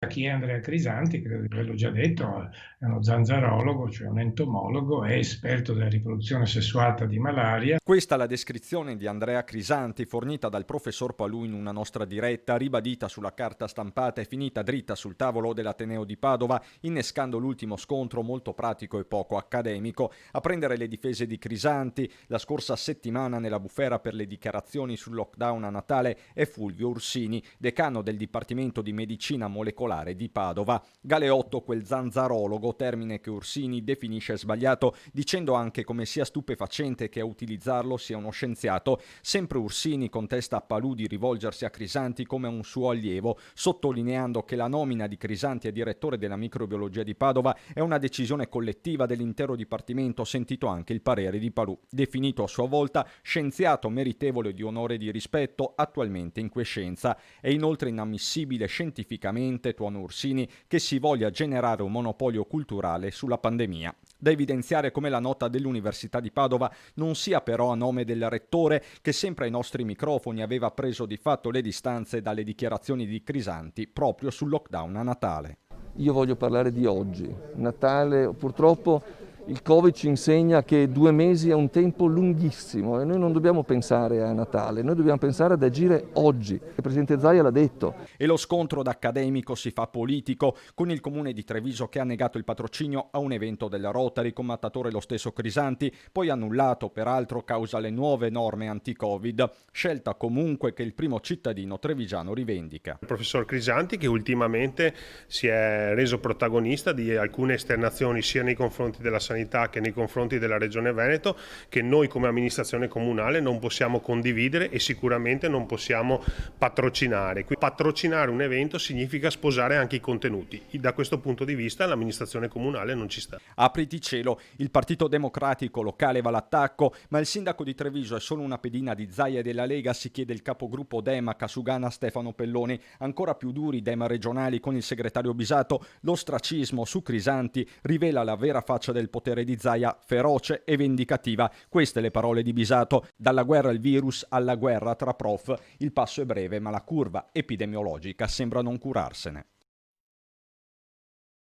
Chi è Andrea Crisanti, credo di averlo già detto, è uno zanzarologo, cioè un entomologo, è esperto della riproduzione sessuata di malaria. Questa è la descrizione di Andrea Crisanti fornita dal professor Palù in una nostra diretta, ribadita sulla carta stampata e finita dritta sul tavolo dell'Ateneo di Padova, innescando l'ultimo scontro molto pratico e poco accademico. A prendere le difese di Crisanti la scorsa settimana nella bufera per le dichiarazioni sul lockdown a Natale è Fulvio Ursini, decano del Dipartimento di Medicina Molecolare di Padova. Galeotto, quel zanzarologo, termine che Ursini definisce sbagliato, dicendo anche come sia stupefacente che a utilizzarlo sia uno scienziato. Sempre Ursini contesta a Palù di rivolgersi a Crisanti come a un suo allievo, sottolineando che la nomina di Crisanti a direttore della microbiologia di Padova è una decisione collettiva dell'intero dipartimento, sentito anche il parere di Palù, definito a sua volta scienziato meritevole di onore e di rispetto, attualmente in quiescenza. È inoltre inammissibile scientificamente, tuona Ursini, che si voglia generare un monopolio culturale sulla pandemia. Da evidenziare come la nota dell'Università di Padova non sia però a nome del rettore, che sempre ai nostri microfoni aveva preso di fatto le distanze dalle dichiarazioni di Crisanti proprio sul lockdown a Natale. Io voglio parlare di oggi. Natale, purtroppo il Covid ci insegna che 2 mesi è un tempo lunghissimo e noi non dobbiamo pensare a Natale, noi dobbiamo pensare ad agire oggi. Il Presidente Zaia l'ha detto. E lo scontro d'accademico si fa politico, con il comune di Treviso che ha negato il patrocinio a un evento della Rotary con mattatore lo stesso Crisanti, poi annullato peraltro causa le nuove norme anti-Covid, scelta comunque che il primo cittadino trevigiano rivendica. Il professor Crisanti, che ultimamente si è reso protagonista di alcune esternazioni sia nei confronti della sanità che nei confronti della Regione Veneto, che noi come amministrazione comunale non possiamo condividere e sicuramente non possiamo patrocinare. Patrocinare un evento significa sposare anche i contenuti. Da questo punto di vista l'amministrazione comunale non ci sta. Apriti cielo, il Partito Democratico locale va all'attacco, ma il sindaco di Treviso è solo una pedina di Zaia e della Lega, si chiede il capogruppo Dema Casugana Stefano Pelloni. Ancora più duri Dema regionali con il segretario Bisato, l'ostracismo su Crisanti rivela la vera faccia del potere di Zaia, feroce e vendicativa. Queste le parole di Bisato: dalla guerra al virus alla guerra tra prof. Il passo è breve, ma la curva epidemiologica sembra non curarsene.